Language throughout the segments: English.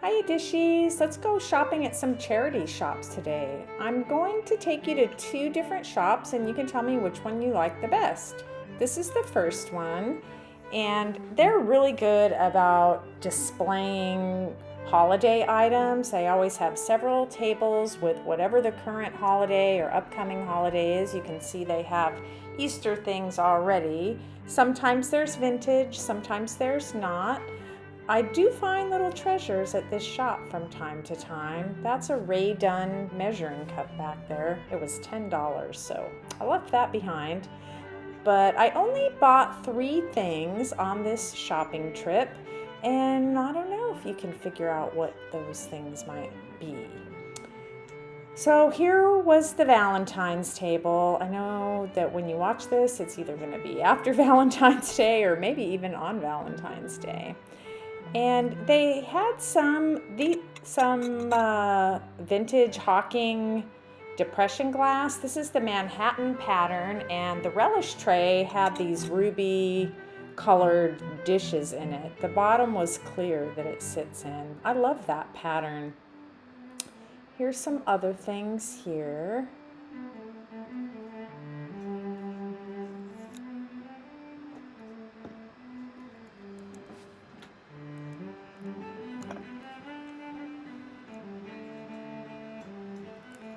Hiya dishies, let's go shopping at some charity shops today. I'm going to take you to two different shops and you can tell me which one you like the best. This is the first one and they're really good about displaying holiday items. They always have several tables with whatever the current holiday or upcoming holiday is. You can see they have Easter things already. Sometimes there's vintage, sometimes there's not. I do find little treasures at this shop from time to time. That's a Ray Dunn measuring cup back there. It was $10, so I left that behind. But I only bought 3 things on this shopping trip, and I don't know if you can figure out what those things might be. So here was the Valentine's table. I know that when you watch this, it's either going to be after Valentine's Day or maybe even on Valentine's Day. And they had some vintage Hawking depression glass. This is the Manhattan pattern, and the relish tray had these ruby colored dishes in it. The bottom was clear that it sits in. I love that pattern. Here's some other things here.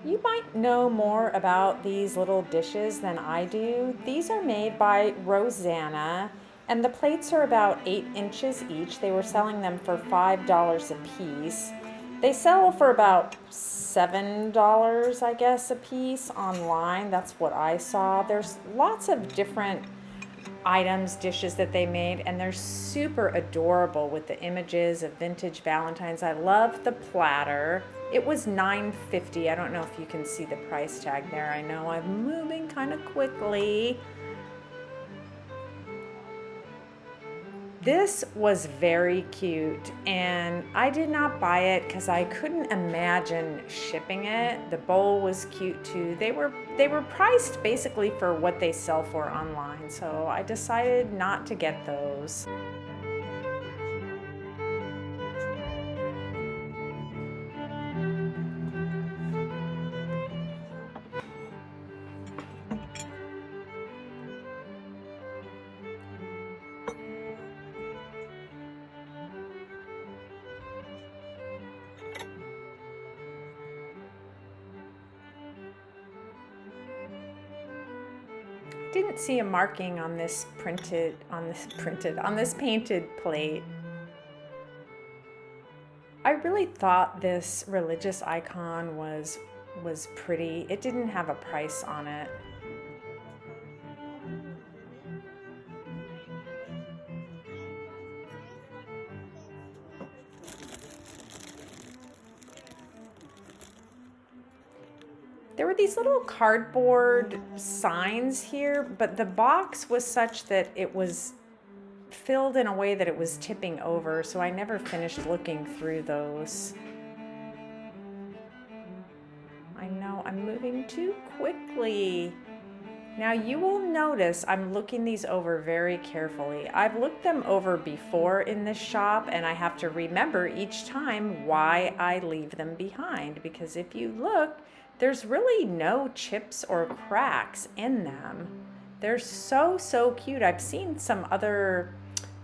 You might know more about these little dishes than I do. These are made by Rosanna, and the plates are about 8 inches each. They were selling them for $5 a piece. They sell for about $7, I guess, a piece online. That's what I saw. There's lots of different items, dishes that they made, and they're super adorable with the images of vintage Valentines. I love the platter. It was $9.50. I don't know if you can see the price tag there. I know I'm moving kind of quickly. This was very cute, and I did not buy it because I couldn't imagine shipping it. The bowl was cute too. They were priced basically for what they sell for online, so I decided not to get those. Didn't see a marking on this painted plate. I really thought this religious icon was pretty. It didn't have a price on it. There were these little cardboard signs here, but the box was such that it was filled in a way that it was tipping over, so I never finished looking through those. I know I'm moving too quickly. Now you will notice I'm looking these over very carefully. I've looked them over before in this shop, and I have to remember each time why I leave them behind, because if you look, there's really no chips or cracks in them. They're so cute. I've seen some other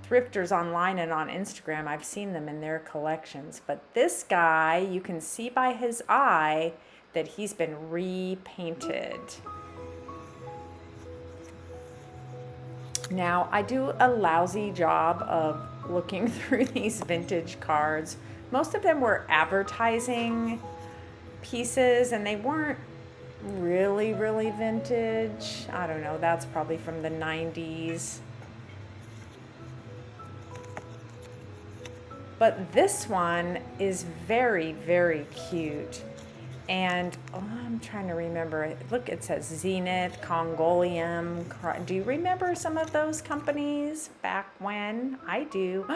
thrifters online and on Instagram. I've seen them in their collections, but this guy, you can see by his eye that he's been repainted. Now, I do a lousy job of looking through these vintage cards. Most of them were advertising pieces, and they weren't really vintage. I don't know, that's probably from the 90s. But this one is very cute. And I'm trying to remember. Look, it says Zenith, Congolium. Do you remember some of those companies back when? I do.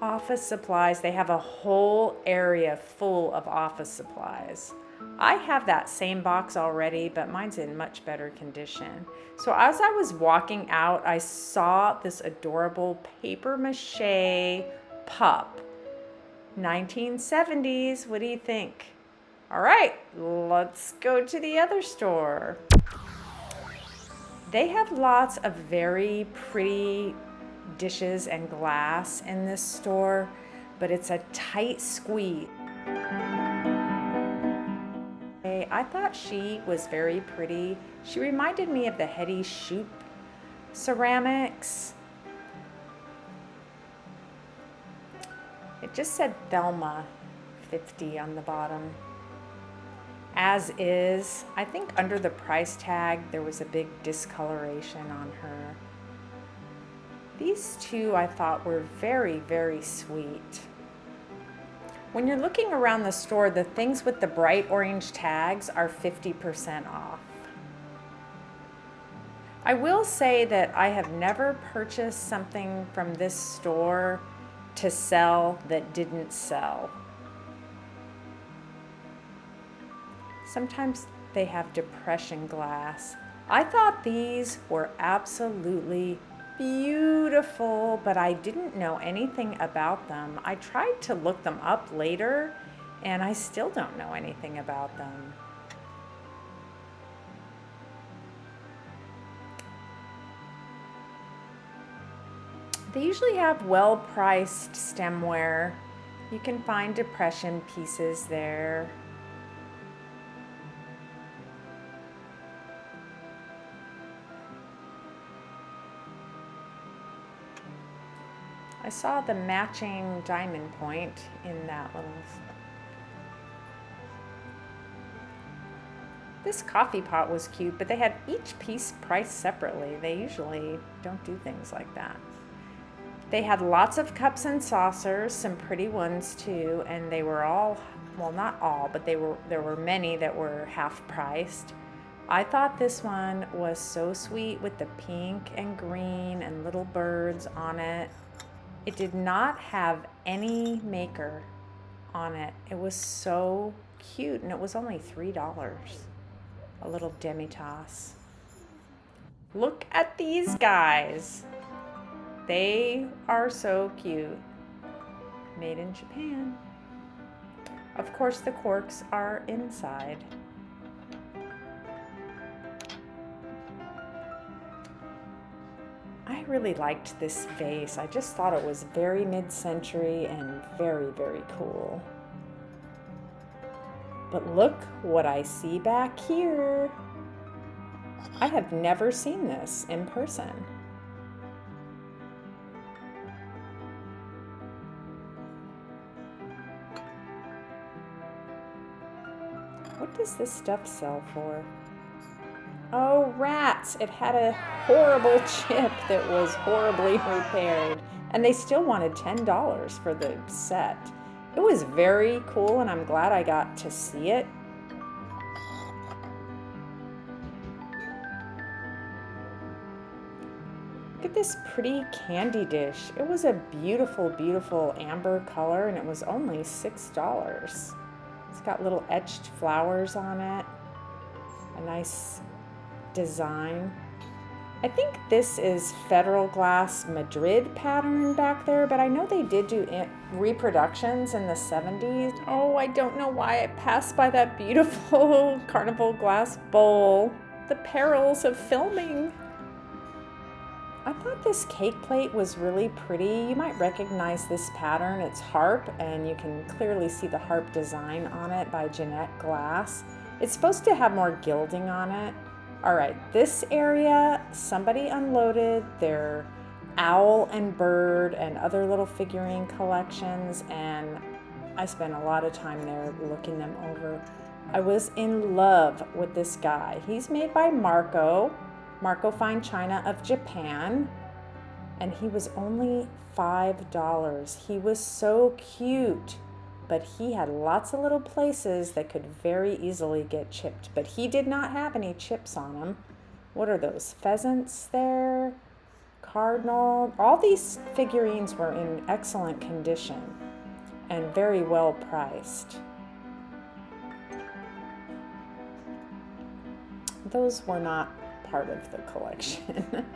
Office supplies. They have a whole area full of office supplies. I have that same box already, but mine's in much better condition. So as I was walking out, I saw this adorable paper mache pup. 1970s. What do you think? All right, let's go to the other store. They have lots of very pretty dishes and glass in this store, but it's a tight squeeze. I thought she was very pretty. She reminded me of the Hetty Shoop ceramics. It just said Thelma 50 on the bottom. As is, I think under the price tag there was a big discoloration on her. These two I thought were very, very sweet. When you're looking around the store, the things with the bright orange tags are 50% off. I will say that I have never purchased something from this store to sell that didn't sell. Sometimes they have depression glass. I thought these were absolutely beautiful, but I didn't know anything about them. I tried to look them up later, and I still don't know anything about them. They usually have well-priced stemware. You can find depression pieces there. I saw the matching diamond point in that little. This coffee pot was cute, but they had each piece priced separately. They usually don't do things like that. They had lots of cups and saucers, some pretty ones too, and they were all, well, not all, but there were many that were half priced. I thought this one was so sweet with the pink and green and little birds on it. It did not have any maker on it. It was so cute, and it was only $3. A little demi-tasse. Look at these guys. They are so cute. Made in Japan. Of course, the corks are inside. I really liked this vase. I just thought it was very mid-century and very, very cool. But look what I see back here. I have never seen this in person. What does this stuff sell for? Oh, rats! It had a horrible chip that was horribly repaired, and they still wanted $10 for the set. It was very cool, and I'm glad I got to see it. Look at this pretty candy dish. It was a beautiful, beautiful amber color, and it was only $6. It's got little etched flowers on it. A nice design. I think this is Federal Glass Madrid pattern back there, but I know they did do reproductions in the 70s. Oh, I don't know why I passed by that beautiful carnival glass bowl. The perils of filming. I thought this cake plate was really pretty. You might recognize this pattern. It's harp, and you can clearly see the harp design on it by Jeanette Glass. It's supposed to have more gilding on it. All right, this area, somebody unloaded their owl and bird and other little figurine collections, and I spent a lot of time there looking them over. I was in love with this guy. He's made by Marco Fine China of Japan, and he was only $5. He was so cute. But he had lots of little places that could very easily get chipped. But he did not have any chips on him. What are those? Pheasants there? Cardinal? All these figurines were in excellent condition and very well priced. Those were not part of the collection.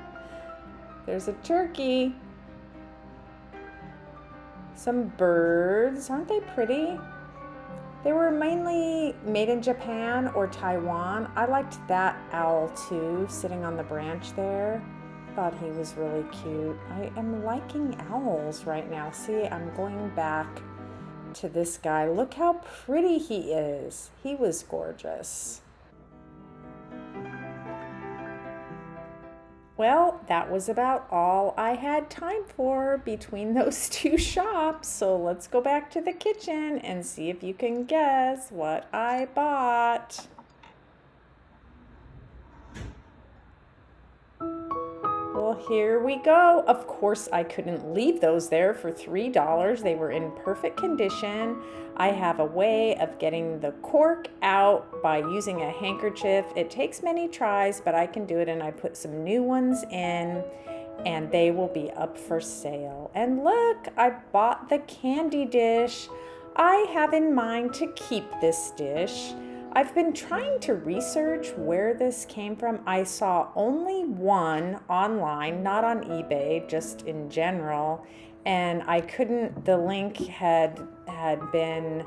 There's a turkey. Some birds, aren't they pretty? They were mainly made in Japan or Taiwan. I liked that owl too, sitting on the branch there. Thought he was really cute. I am liking owls right now. See, I'm going back to this guy. Look how pretty he is. He was gorgeous. Well, that was about all I had time for between those two shops. So let's go back to the kitchen and see if you can guess what I bought. Well, here we go. Of course, I couldn't leave those there for $3. They were in perfect condition. I have a way of getting the cork out by using a handkerchief. It takes many tries, but I can do it, and I put some new ones in, and they will be up for sale. And look, I bought the candy dish. I have in mind to keep this dish. I've been trying to research where this came from. I saw only one online, not on eBay, just in general, and I couldn't, the link had been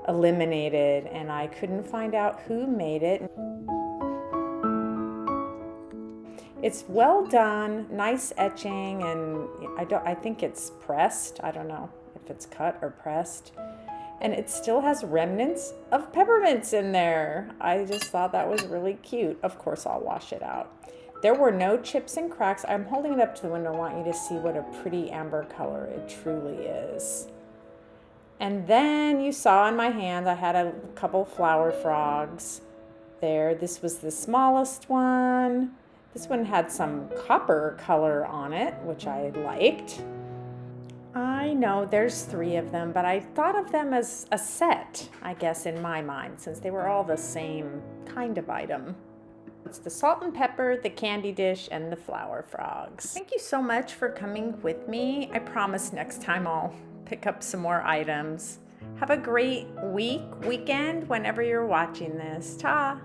eliminated and I couldn't find out who made it. It's well done, nice etching, and I think it's pressed. I don't know if it's cut or pressed. And it still has remnants of peppermints in there. I just thought that was really cute. Of course, I'll wash it out. There were no chips and cracks. I'm holding it up to the window. I want you to see what a pretty amber color it truly is. And then you saw in my hand, I had a couple flower frogs there. This was the smallest one. This one had some copper color on it, which I liked. I know there's 3 of them, but I thought of them as a set, I guess, in my mind, since they were all the same kind of item. It's the salt and pepper, the candy dish, and the flower frogs. Thank you so much for coming with me. I promise next time I'll pick up some more items. Have a great weekend, whenever you're watching this. Ta!